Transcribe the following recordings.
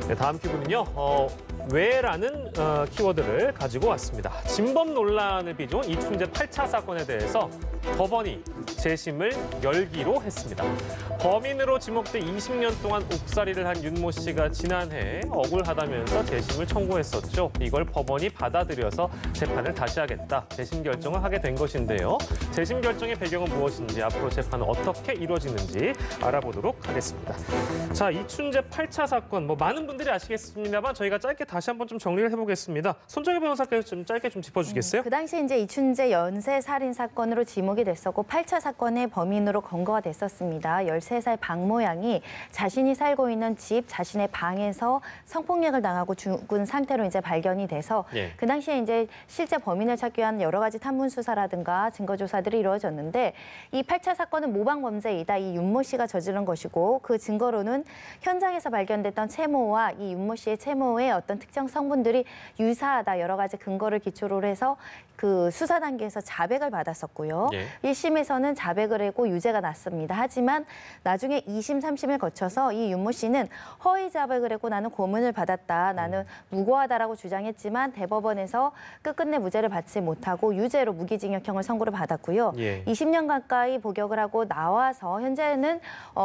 네, 다음 큐브는요. 왜라는 키워드를 가지고 왔습니다. 진범 논란을 빚어온 이춘재 8차 사건에 대해서 법원이 재심을 열기로 했습니다. 범인으로 지목돼 20년 동안 옥살이를 한 윤모 씨가 지난해 억울하다면서 재심을 청구했었죠. 이걸 법원이 받아들여서 재판을 다시 하겠다. 재심 결정을 하게 된 것인데요. 재심 결정의 배경은 무엇인지, 앞으로 재판은 어떻게 이루어지는지 알아보도록 하겠습니다. 자, 이춘재 8차 사건, 많은 분들이 아시겠습니다만 저희가 짧게 다시 한번 좀 정리를 해보겠습니다. 손정혜 변호사께서 좀 짧게 좀 짚어주시겠어요? 그 당시 이제 이춘재 연쇄 살인 사건으로 지목이 됐었고 8차 사건의 범인으로 검거가 됐었습니다. 13살 박모 양이 자신이 살고 있는 집, 자신의 방에서 성폭력을 당하고 죽은 상태로 이제 발견이 돼서 그 당시에 이제 실제 범인을 찾기 위한 여러 가지 탐문 수사라든가 증거 조사들이 이루어졌는데 이 8차 사건은 모방 범죄이다. 이 윤모 씨가 저지른 것이고 그 증거로는 현장에서 발견됐던 채모와 이 윤모 씨의 채모의 어떤 특정 성분들이 유사하다. 여러 가지 근거를 기초로 해서 그 수사 단계에서 자백을 받았었고요. 1심에서는 자백을 하고 유죄가 났습니다. 하지만 나중에 2심, 3심을 거쳐서 이 윤모 씨는 허위 자백을 하고 나는 고문을 받았다. 나는 무고하다라고 주장했지만 대법원에서 끝끝내 무죄를 받지 못하고 유죄로 무기징역형을 선고를 받았고요. 20년 가까이 복역을 하고 나와서 현재는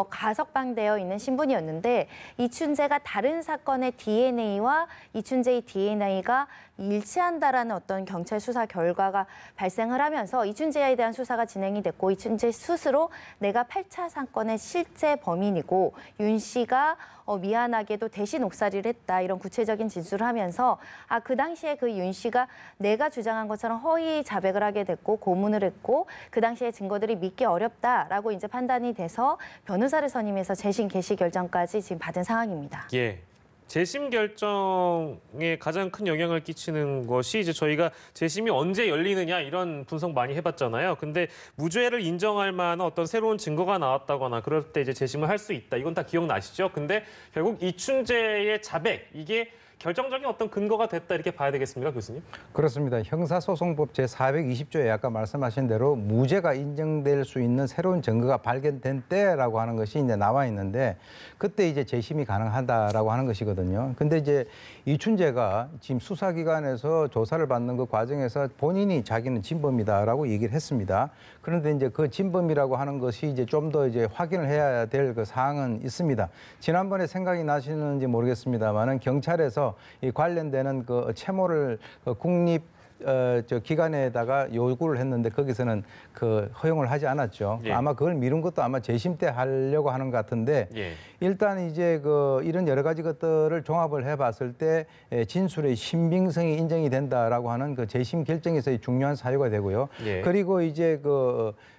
가석방되어 있는 신분이었는데 이춘재가 다른 사건의 DNA와 이춘재의 DNA가 일치한다라는 어떤 경찰 수사 결과가 발생을 하면서 이춘재에 대한 수사가 진행이 됐고 이춘재 스스로 내가 8차 사건의 실제 범인이고 윤 씨가 미안하게도 대신 옥살이를 했다. 이런 구체적인 진술을 하면서 그 당시에 그 윤 씨가 내가 주장한 것처럼 허위 자백을 하게 됐고 고문을 했고 그 당시에 증거들이 믿기 어렵다라고 이제 판단이 돼서 변호사를 선임해서 재심 개시 결정까지 지금 받은 상황입니다. 재심 결정에 가장 큰 영향을 끼치는 것이 이제 저희가 재심이 언제 열리느냐 이런 분석 많이 해봤잖아요. 근데 무죄를 인정할 만한 어떤 새로운 증거가 나왔다거나 그럴 때 이제 재심을 할 수 있다. 이건 다 기억나시죠? 근데 결국 이춘재의 자백, 이게 결정적인 어떤 근거가 됐다 이렇게 봐야 되겠습니까, 교수님? 그렇습니다. 형사소송법 제420조에 아까 말씀하신 대로 무죄가 인정될 수 있는 새로운 증거가 발견된 때라고 하는 것이 이제 나와 있는데 그때 이제 재심이 가능하다라고 하는 것이거든요. 근데 이제 이춘재가 지금 수사기관에서 조사를 받는 그 과정에서 본인이 자기는 진범이다라고 얘기를 했습니다. 그런데 이제 그 진범이라고 하는 것이 이제 좀 더 이제 확인을 해야 될 그 사항은 있습니다. 지난번에 생각이 나시는지 모르겠습니다만은 경찰에서 이 관련되는 그 채모를 국립 기관에다가 요구를 했는데 거기서는 그 허용을 하지 않았죠. 아마 그걸 미룬 것도 아마 재심 때 하려고 하는 것 같은데 일단 이제 이런 여러 가지 것들을 종합을 해봤을 때 진술의 신빙성이 인정이 된다라고 하는 그 재심 결정에서의 중요한 사유가 되고요. 그리고 이제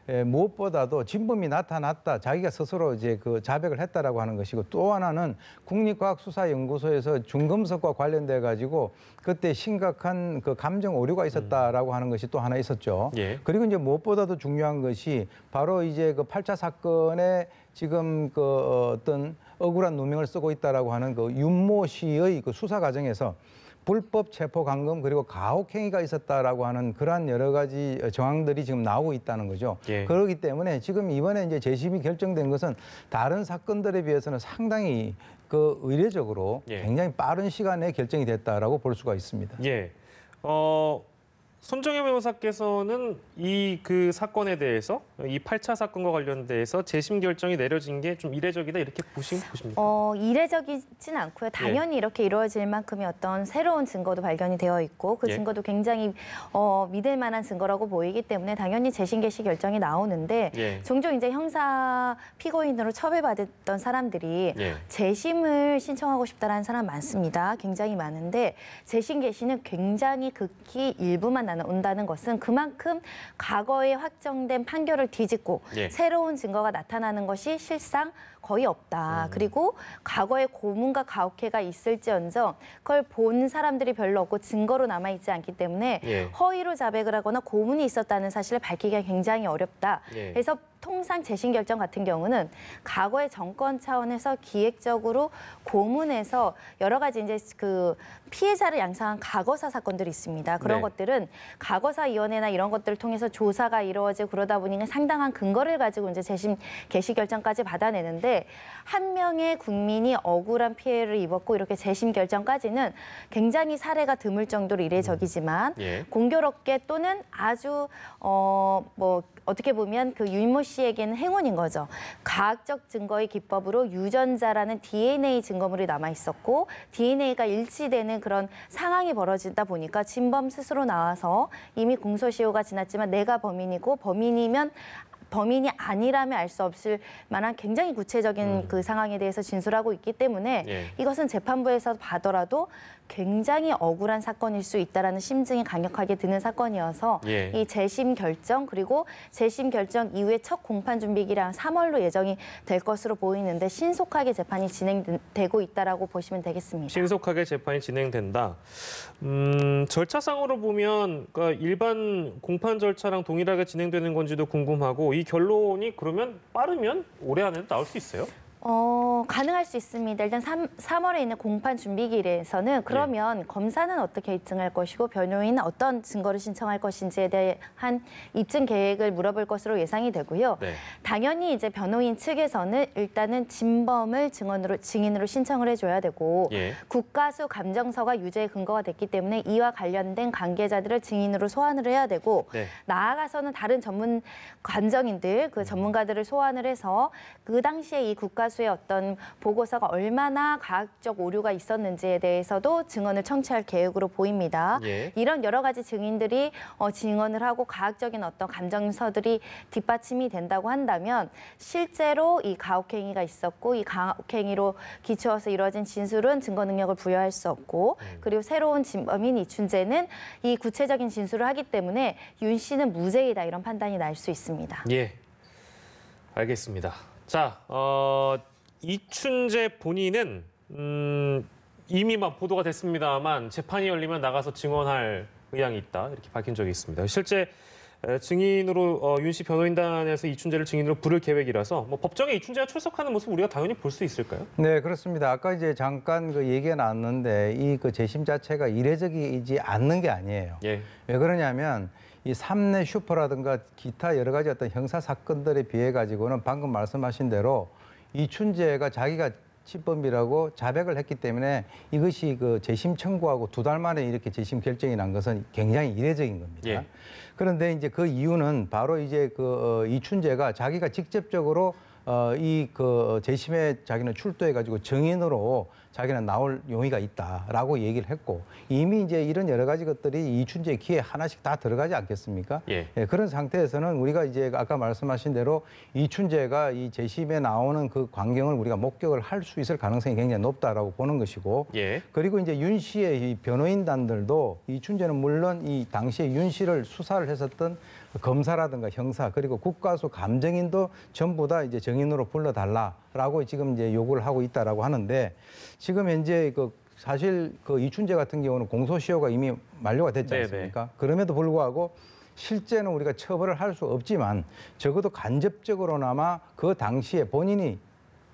무엇보다도 진범이 나타났다. 자기가 스스로 이제 자백을 했다라고 하는 것이고 또 하나는 국립과학수사연구소에서 중금속과 관련돼 가지고 그때 심각한 감정 오류가 있었다라고 하는 것이 또 하나 있었죠. 그리고 이제 무엇보다도 중요한 것이 바로 이제 8차 사건에 지금 어떤 억울한 누명을 쓰고 있다라고 하는 윤모 씨의 수사 과정에서 불법 체포 감금 그리고 가혹행위가 있었다라고 하는 그러한 여러 가지 정황들이 지금 나오고 있다는 거죠. 그렇기 때문에 지금 이번에 이제 재심이 결정된 것은 다른 사건들에 비해서는 상당히 의례적으로 굉장히 빠른 시간에 결정이 됐다라고 볼 수가 있습니다. 손정혜 변호사께서는 이 사건에 대해서 이 8차 사건과 관련돼서 재심 결정이 내려진 게 좀 이례적이다 이렇게 보십니까? 이례적이진 않고요. 당연히 이렇게 이루어질 만큼의 어떤 새로운 증거도 발견이 되어 있고 그 증거도 굉장히 믿을 만한 증거라고 보이기 때문에 당연히 재심 개시 결정이 나오는데 종종 이제 형사 피고인으로 처벌받았던 사람들이 재심을 신청하고 싶다라는 사람 많습니다. 굉장히 많은데 재심 개시는 굉장히 극히 일부만 온다는 것은 그만큼 과거에 확정된 판결을 뒤집고 새로운 증거가 나타나는 것이 실상 거의 없다. 그리고 과거에 고문과 가혹행위가 있을지언정 그걸 본 사람들이 별로 없고 증거로 남아있지 않기 때문에 허위로 자백을 하거나 고문이 있었다는 사실을 밝히기가 굉장히 어렵다. 그래서 통상 재심 결정 같은 경우는 과거의 정권 차원에서 기획적으로 고문해서 여러 가지 이제 피해자를 양성한 과거사 사건들이 있습니다. 그런 것들은 과거사위원회나 이런 것들을 통해서 조사가 이루어지고 그러다 보니 상당한 근거를 가지고 이제 재심 개시 결정까지 받아내는데 있는데 한 명의 국민이 억울한 피해를 입었고 이렇게 재심 결정까지는 굉장히 사례가 드물 정도로 이례적이지만 예. 공교롭게 또는 아주 뭐 어떻게 보면 그 윤모 씨에게는 행운인 거죠. 과학적 증거의 기법으로 유전자라는 DNA 증거물이 남아 있었고 DNA가 일치되는 그런 상황이 벌어지다 보니까 진범 스스로 나와서 이미 공소시효가 지났지만 내가 범인이고 범인이 아니라면 알 수 없을 만한 굉장히 구체적인 그 상황에 대해서 진술하고 있기 때문에 예. 이것은 재판부에서 봐더라도 굉장히 억울한 사건일 수 있다라는 심증이 강력하게 드는 사건이어서 예. 이 재심 결정 그리고 재심 결정 이후에 첫 공판 준비기일은 3월로 예정이 될 것으로 보이는데 신속하게 재판이 진행되고 있다라고 보시면 되겠습니다. 신속하게 재판이 진행된다. 절차상으로 보면 그러니까 일반 공판 절차랑 동일하게 진행되는 건지도 궁금하고 이 결론이 그러면 빠르면 올해 안에도 나올 수 있어요? 가능할 수 있습니다. 일단 3월에 있는 공판 준비기일에서는 그러면 검사는 어떻게 입증할 것이고 변호인은 어떤 증거를 신청할 것인지에 대한 입증 계획을 물어볼 것으로 예상이 되고요. 네. 당연히 이제 변호인 측에서는 일단은 진범을 증인으로 신청을 해줘야 되고 예. 국가수 감정서가 유죄의 근거가 됐기 때문에 이와 관련된 관계자들을 증인으로 소환을 해야 되고 네. 나아가서는 다른 전문 감정인들, 그 전문가들을 소환을 해서 그 당시에 이 국가수의 어떤 보고서가 얼마나 과학적 오류가 있었는지에 대해서도 증언을 청취할 계획으로 보입니다. 예. 이런 여러 가지 증인들이 증언을 하고 과학적인 어떤 감정서들이 뒷받침이 된다고 한다면 실제로 이 가혹행위가 있었고 이 가혹행위로 기초해서 이루어진 진술은 증거 능력을 부여할 수 없고 그리고 새로운 진범인 이춘재는 이 구체적인 진술을 하기 때문에 윤 씨는 무죄이다 이런 판단이 날 수 있습니다. 예, 알겠습니다. 자, 이춘재 본인은 이미 막 보도가 됐습니다만 재판이 열리면 나가서 증언할 의향이 있다 이렇게 밝힌 적이 있습니다. 실제 증인으로 윤 씨 변호인단에서 이춘재를 증인으로 부를 계획이라서 뭐 법정에 이춘재가 출석하는 모습 우리가 당연히 볼 수 있을까요? 네, 그렇습니다. 아까 이제 잠깐 그 얘기가 나왔는데 이 그 재심 자체가 이례적이지 않는 게 아니에요. 예. 왜 그러냐면 이 삼내 슈퍼라든가 기타 여러 가지 어떤 형사 사건들에 비해 가지고는 방금 말씀하신 대로 이춘재가 자기가 집범이라고 자백을 했기 때문에 이것이 그 재심 청구하고 2달 만에 이렇게 재심 결정이 난 것은 굉장히 이례적인 겁니다. 예. 그런데 이제 그 이유는 바로 이제 그 이춘재가 자기가 직접적으로 이 그 재심에 자기는 출두해가지고 증인으로 자기는 나올 용의가 있다라고 얘기를 했고 이미 이제 이런 여러 가지 것들이 이춘재 귀에 하나씩 다 들어가지 않겠습니까? 예. 예, 그런 상태에서는 우리가 이제 아까 말씀하신 대로 이춘재가 이 재심에 나오는 그 광경을 우리가 목격을 할 수 있을 가능성이 굉장히 높다라고 보는 것이고 예. 그리고 이제 윤 씨의 이 변호인단들도 이춘재는 물론 이 당시에 윤 씨를 수사를 했었던 검사라든가 형사 그리고 국가수 감정인도 전부 다 이제 증인으로 불러달라라고 지금 이제 요구를 하고 있다라고 하는데 지금 현재 그 사실 그 이춘재 같은 경우는 공소시효가 이미 만료가 됐지 않습니까? 그럼에도 불구하고 실제는 우리가 처벌을 할 수 없지만 적어도 간접적으로나마 그 당시에 본인이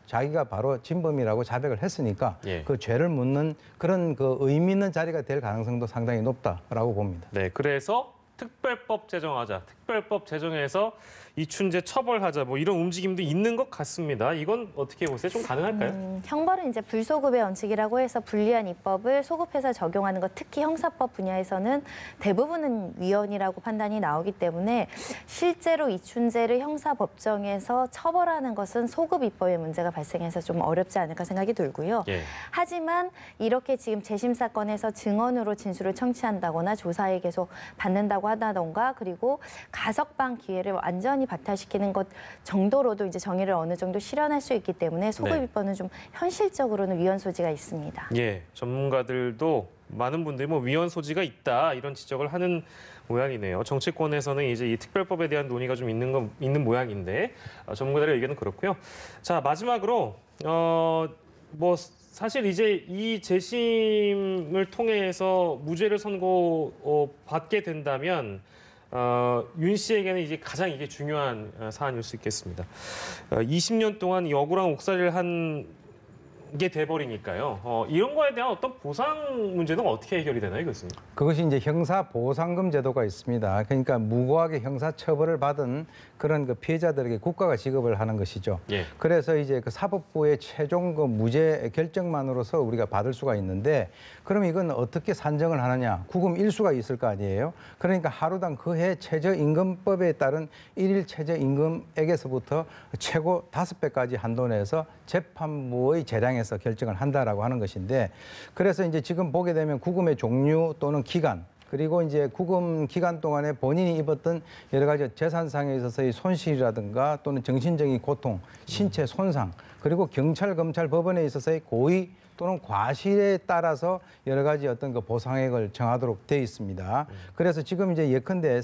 자기가 바로 진범이라고 자백을 했으니까 예. 그 죄를 묻는 그런 그 의미 있는 자리가 될 가능성도 상당히 높다라고 봅니다. 네, 그래서 특별법 제정하자. 특별법 제정해서 이춘재 처벌하자. 뭐 이런 움직임도 있는 것 같습니다. 이건 어떻게 보세요? 좀 가능할까요? 형벌은 이제 불소급의 원칙이라고 해서 불리한 입법을 소급해서 적용하는 것, 특히 형사법 분야에서는 대부분은 위헌이라고 판단이 나오기 때문에 실제로 이춘재를 형사법정에서 처벌하는 것은 소급 입법의 문제가 발생해서 좀 어렵지 않을까 생각이 들고요. 예. 하지만 이렇게 지금 재심 사건에서 증언으로 진술을 청취한다거나 조사에 계속 받는다고 하다던가 그리고 가석방 기회를 완전히 박탈시키는 것 정도로도 이제 정의를 어느 정도 실현할 수 있기 때문에 소급 네. 입법은 좀 현실적으로는 위헌 소지가 있습니다. 예, 전문가들도 많은 분들이 뭐 위헌 소지가 있다 이런 지적을 하는 모양이네요. 정치권에서는 이제 이 특별법에 대한 논의가 좀 있는 모양인데 전문가들의 의견은 그렇고요. 자, 마지막으로 뭐 사실 이제 이 재심을 통해서 무죄를 선고받게 된다면 윤 씨에게는 이제 가장 이게 중요한 사안일 수 있겠습니다. 20년 동안 이 억울한 옥살이를 한 게 돼버리니까요. 이런 거에 대한 어떤 보상 문제는 어떻게 해결이 되나요, 교수님? 그것이 이제 형사 보상금 제도가 있습니다. 그러니까 무고하게 형사 처벌을 받은 그런 그 피해자들에게 국가가 지급을 하는 것이죠. 예. 그래서 이제 그 사법부의 최종 그 무죄 결정만으로서 우리가 받을 수가 있는데, 그럼 이건 어떻게 산정을 하느냐? 구금 일수가 있을 거 아니에요. 그러니까 하루당 그해 최저임금법에 따른 일일 최저임금액에서부터 최고 5배까지 한도 내서 재판부의 재량에서 결정을 한다라고 하는 것인데, 그래서 이제 지금 보게 되면 구금의 종류 또는 기간, 그리고 이제 구금 기간 동안에 본인이 입었던 여러 가지 재산상에 있어서의 손실이라든가 또는 정신적인 고통, 신체 손상, 그리고 경찰, 검찰, 법원에 있어서의 고의 또는 과실에 따라서 여러 가지 어떤 그 보상액을 정하도록 되어 있습니다. 그래서 지금 이제 예컨대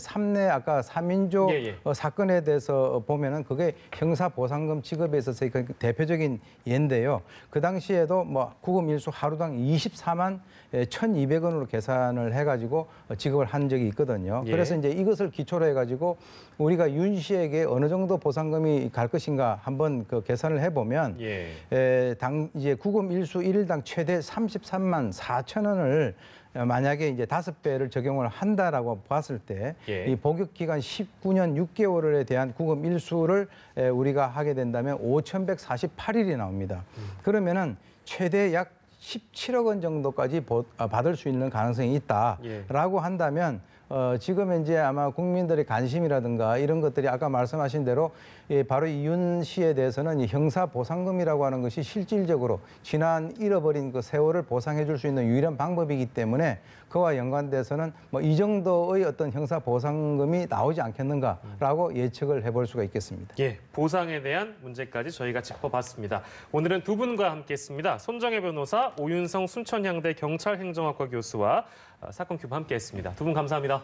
아까 3인조 사건에 대해서 보면은 그게 형사보상금 지급에 있어서의 그 대표적인 예인데요. 그 당시에도 뭐 구금 일수 하루당 24만 1,200원으로 계산을 해가지고 지급을 한 적이 있거든요. 그래서 이제 이것을 기초로 해가지고 우리가 윤 씨에게 어느 정도 보상금이 갈 것인가 한번 그 계산을 해보면 이제 구금 일수 일일당 최대 33만 4천 원을 만약에 이제 5배를 적용을 한다라고 봤을 때 이 복역 기간 19년 6개월에 대한 구금 일수를 우리가 하게 된다면 5,148일이 나옵니다. 그러면은 최대 약 17억 원 정도까지 받을 수 있는 가능성이 있다라고 한다면 지금 이제 아마 국민들의 관심이라든가 이런 것들이 아까 말씀하신 대로 바로 이윤 씨에 대해서는 이 형사 보상금이라고 하는 것이 실질적으로 지난 잃어버린 그 세월을 보상해 줄 수 있는 유일한 방법이기 때문에 그와 연관돼서는 뭐 이 정도의 어떤 형사 보상금이 나오지 않겠는가라고 예측을 해볼 수가 있겠습니다. 예, 보상에 대한 문제까지 저희가 짚어봤습니다. 오늘은 두 분과 함께했습니다. 손정혜 변호사, 오윤성 순천향대 경찰행정학과 교수와 사건 큐브 함께했습니다. 두 분 감사합니다.